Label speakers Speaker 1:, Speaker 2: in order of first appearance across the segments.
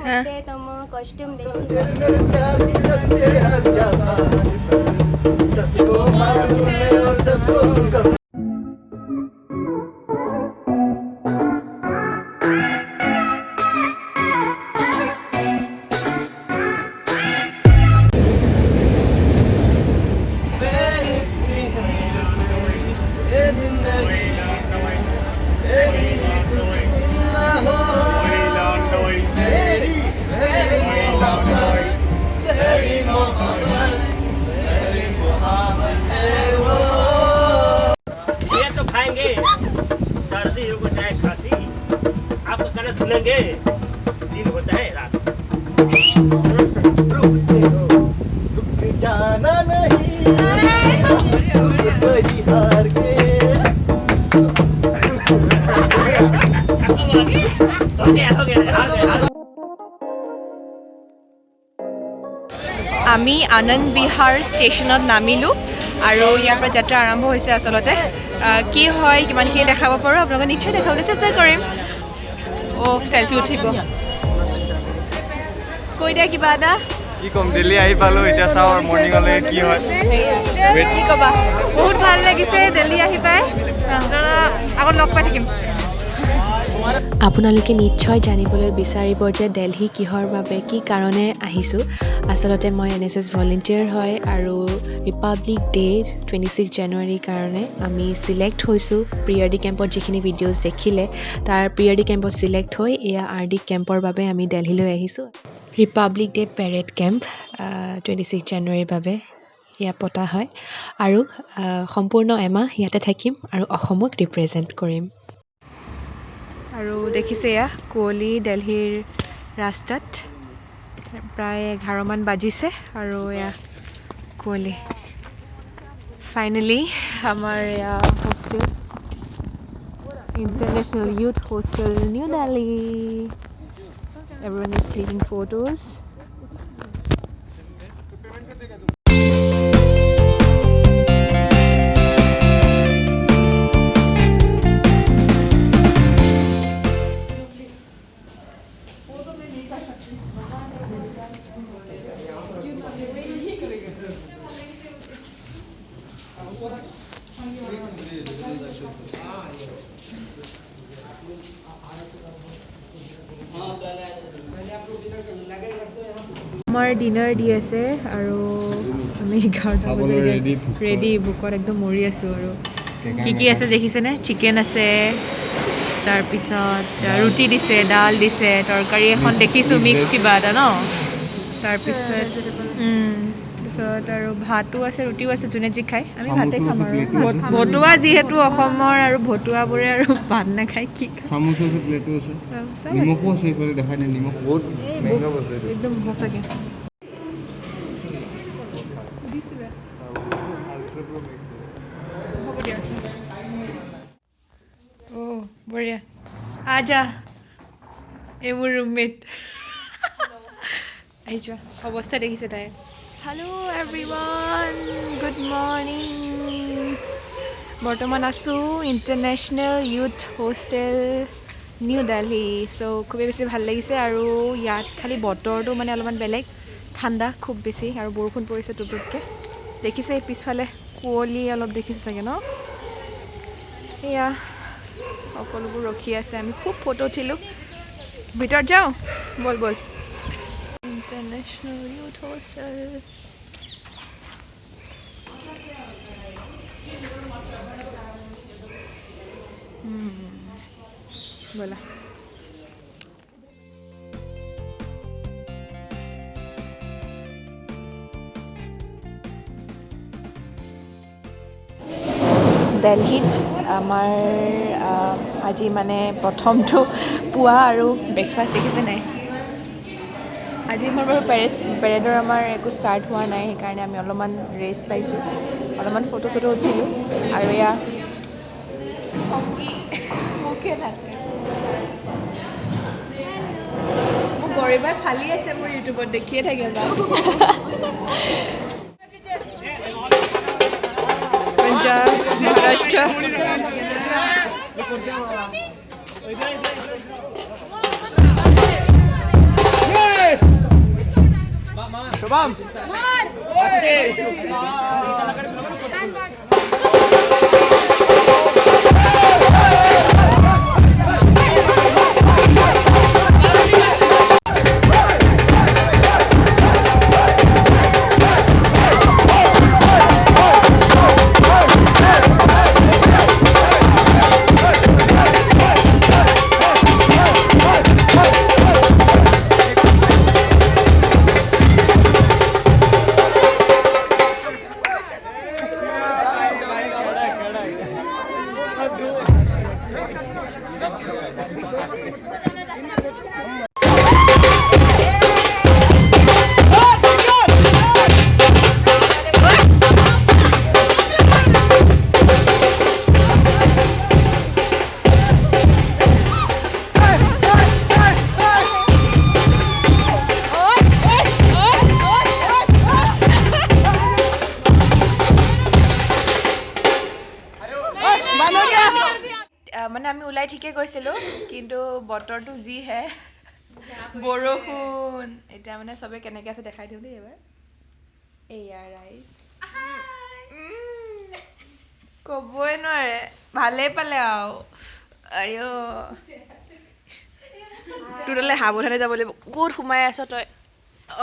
Speaker 1: तम कॉस्ट्यूम
Speaker 2: सर्दी हो चाहे खांसी आपका गला सुनेंगे दिन होता है रात
Speaker 3: रुक जाना नहीं कोई हार के
Speaker 4: আমি আনন্দ বিহাৰ ষ্টেচনত নামিলোঁ আৰু ইয়াৰ পৰা যাত্ৰা আৰম্ভ হৈছে আচলতে কি হয় কিমানখিনি দেখাব পাৰোঁ আপোনালোকক নিশ্চয় দেখাবলৈ চেষ্টা কৰিম চেলফি উঠিব কৈ দিয়া কিবা এটা
Speaker 3: কি কম দিল্লী আহি পালোঁ এতিয়া চাওঁ আৰু মৰ্ণিঙলৈ কি হয়
Speaker 4: কি ক'বা বহুত ভাল লাগিছে দিল্লী আহি পাই আগত লগ পাই থাকিম
Speaker 5: আপোনালোকে নিশ্চয় জানিবলৈ বিচাৰিব যে দিল্লী কিহৰ বাবে কি কাৰণে আহিছোঁ আচলতে মই NSS ভলেণ্টিয়াৰ হয় আৰু ৰিপাব্লিক ডে 26 জানুৱাৰীৰ কাৰণে আমি চিলেক্ট হৈছোঁ প্ৰিয়ৰ ডি কেম্পত যিখিনি ভিডিঅ'জ দেখিলে তাৰ প্ৰিয়ৰ ডি কেম্পত চিলেক্ট হৈ এয়া RD কেম্পৰ বাবে আমি দিল্লীলৈ আহিছোঁ ৰিপাব্লিক ডে পেৰেড কেম্প 26 জানুৱাৰীৰ বাবে এয়া পতা হয় আৰু সম্পূৰ্ণ এমাহ ইয়াতে থাকিম আৰু অসমক ৰিপ্ৰেজেণ্ট কৰিম
Speaker 4: আৰু দেখিছে এয়া কুঁৱলী দিল্লীৰ ৰাস্তাত প্ৰায় 11 মান বাজিছে আৰু এয়া কুঁৱলী ফাইনেলি আমাৰ এয়া hostel international youth hostel New Delhi everyone is taking photos আমাৰ ডিনাৰ দি আছে আৰু আমি 11টা বজাত ৰেডি ভোকত একদম মৰি আছোঁ আৰু কি আছে দেখিছেনে চিকেন আছে তাৰপিছত ৰুটি দিছে ডাল দিছে তৰকাৰী এখন দেখিছোঁ মিক্স কিবা এটা ন তাৰপিছত আৰু ভাতো আছে ৰুটিও আছে যোনে যি খায় আমি ভাতে খাম আৰু ভতুৱা যিহেতু অসমৰ আৰু ভতুৱাবোৰে আৰু ভাত নাখায় কি
Speaker 3: চামুচ আছে প্লেটো আছে নিমখো আছে এইফালে দেখাই নাই নিমখ বহুত মেংগা বস্তু
Speaker 4: একদম সঁচাকৈ হ'ব দিয়া বঢ়িয়া আজা এই মোৰ ৰুমমেট আহি যোৱা অৱস্থা দেখিছে তাই হেল্ল' এভৰিৱান গুড মৰ্ণিং বৰ্তমান আছোঁ international youth hostel New Delhi চ' খুবেই বেছি ভাল লাগিছে আৰু ইয়াত খালি বতৰটো মানে অলপমান বেলেগ ঠাণ্ডা খুব বেছি আৰু বৰষুণ পৰিছে টুপটুপকৈ দেখিছে পিছফালে কুঁৱলী অলপ দেখিছে চাগে ন এয়া সকলোবোৰ ৰখি আছে আমি খুব ফটো উঠিলোঁ ভিতৰত যাওঁ বল বল ইণ্টাৰনেশ্যনেল ইউথ হোষ্টেল ব'লা দিল্লীত আমাৰ আজি মানে প্ৰথমটো পুৱা আৰু ব্ৰেকফাষ্ট দেখিছে নাই আজি মোৰ বাৰু পেৰেডৰ আমাৰ একো ষ্টাৰ্ট হোৱা নাই সেইকাৰণে আমি অলপমান ৰেষ্ট পাইছোঁ অলপমান ফটো চটো উঠিলোঁ আৰু এয়া মোকে থাকে মোক গৰিবাই ফালি আছে মোৰ ইউটিউবত দেখিয়ে থাকে পঞ্জাব মহাৰাষ্ট্ৰ মানে আমি ওলাই ঠিকে গৈছিলোঁ কিন্তু বতৰটো যি হে বৰষুণ এতিয়া মানে চবে কেনেকৈ আছে দেখাই দিওঁ দেই এবাৰ এয়া ৰাইজ ক'বই নোৱাৰে ভালেই পালে আৰু আইঅ তোৰ তালৈ সাৱধানে যাব লাগিব ক'ত সোমাই আছ তই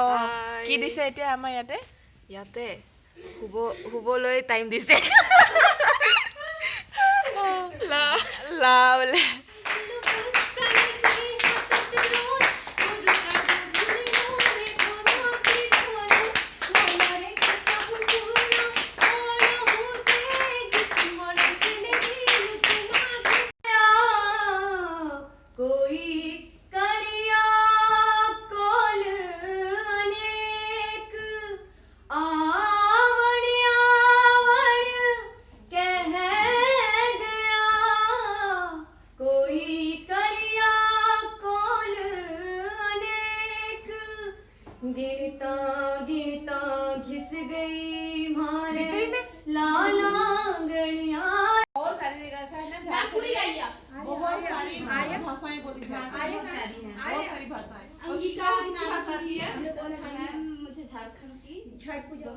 Speaker 4: অঁ কি দিছে এতিয়া আমাৰ ইয়াতে শুবলৈ টাইম দিছে লা বোলে
Speaker 1: गिरता घिस गई मारे लाला गलियां बहुत सारी भाषाएं बोली जाती हैं बहुत सारी भाषाएं भाषा आती है मुझे झारखंड की छठ पूजा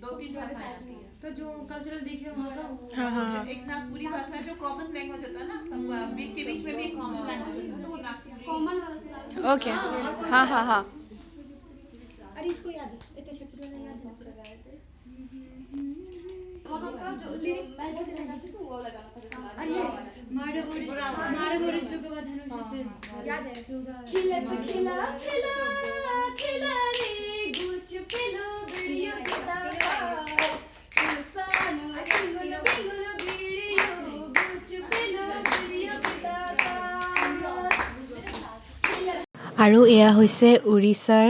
Speaker 1: 2-3 भाषाएं आती है तो जो कल्चरल देखे होगा एक नागपुरी भाषा जो कॉमन लैंग्वेज होता है ना सब बीच के बीच में भी कॉमन लैंग्वेज होता है तो वो नागपुरी कॉमन
Speaker 4: ओके हाँ
Speaker 1: अरे इसको याद है ये तो छठ पूजा याद है वहां का जो मैं जैसे लगाती हूं वो लगाना पड़ता है माड़बोरी सुगवा धनुष से याद है सुगा खिला रे गुच पिलो बिड़ियो किता सुसानो बिंगुल बिड़ियो गुच पिलो बिड़ियो किता
Speaker 5: আৰু এয়া হৈছে উৰিষ্যাৰ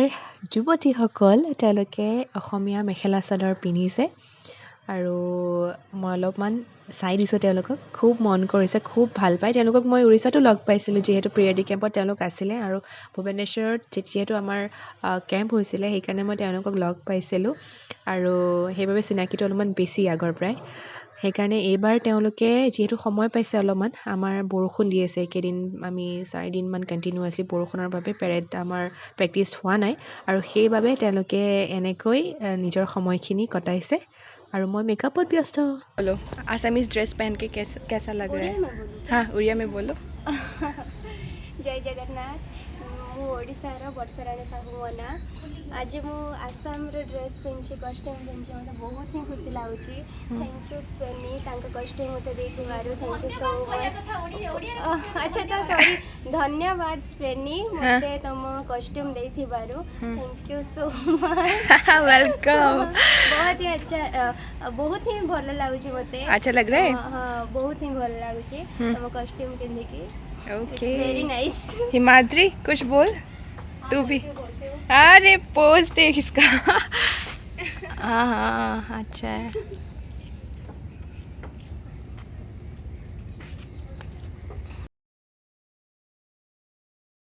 Speaker 5: যুৱতীসকল তেওঁলোকে অসমীয়া মেখেলা চাদৰ পিন্ধিছে আৰু মই অলপমান চাই দিছোঁ তেওঁলোকক খুব মন কৰিছে খুব ভাল পায় তেওঁলোকক মই উৰিষ্যাতো লগ পাইছিলোঁ যিহেতু প্ৰিয়ডি কেম্পত তেওঁলোক আছিলে আৰু ভুৱনেশ্বৰত যিহেতু আমাৰ কেম্প হৈছিলে সেইকাৰণে মই তেওঁলোকক লগ পাইছিলোঁ আৰু সেইবাবে চিনাকিটো অলপমান বেছি আগৰ পৰাই সেইকাৰণে এইবাৰ তেওঁলোকে যিহেতু সময় পাইছে অলপমান আমাৰ বৰষুণ দি আছে কেইদিন আমি 4 দিনমান কণ্টিনিউৱাছলি বৰষুণৰ বাবে পেৰেড আমাৰ প্ৰেক্টিছ হোৱা নাই আৰু সেইবাবে তেওঁলোকে এনেকৈ নিজৰ সময়খিনি কটাইছে और मैं मेकअपत व्यस्त हूँ।
Speaker 4: बोलो आसामीज ड्रेस पहन के कैसा लग रहा है? हाँ उड़िया में बोलो।
Speaker 6: जय जगन्नाथ मु ओडिशार वर्षराणी साहू मो ना आज मु आसाम रे ड्रेस पिंची कॉस्ट्यूम पिंची मते बहुत ही खुशी लाउची थैंक यू स्पेनी तांका कॉस्ट्यूम मते देथिबारु थैंक यू सो मच अच्छा तो सॉरी धन्यवाद स्पेनी मते तुम कॉस्ट्यूम देथिबारु thank you so much
Speaker 4: welcome
Speaker 6: बहुत ही अच्छा बहुत ही भलो लाउची मते
Speaker 4: अच्छा लग रहा है
Speaker 6: हां बहुत ही भलो लाउची तुम कॉस्ट्यूम पिंदी की
Speaker 4: ओके
Speaker 6: वेरी नाइस
Speaker 4: हिमाद्री कुछ बोल तू भी अरे पोज देख इसका हाँ अच्छा है